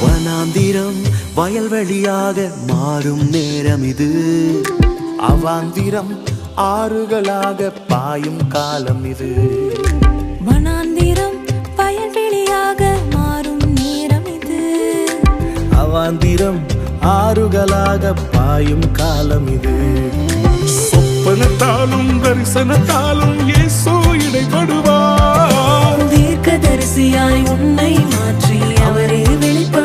வனாந்திரம் வயல்வெளியாக மாறும் நேரம் இது. அவாந்திரம் ஆறுகளாக பாயும் காலம் இது. வனாந்திரம் வயல்வெளியாக மாறும் நேரம் இது. அவாந்திரம் ஆறுகளாக பாயும் காலம் இது. சொப்பனத்தாலும் தரிசனத்தாலும் இயேசு இடைப்படுவார். தீர்க்கதரிசியாய் உன்னை மாற்றி அவரே வெளிப்படுவார்.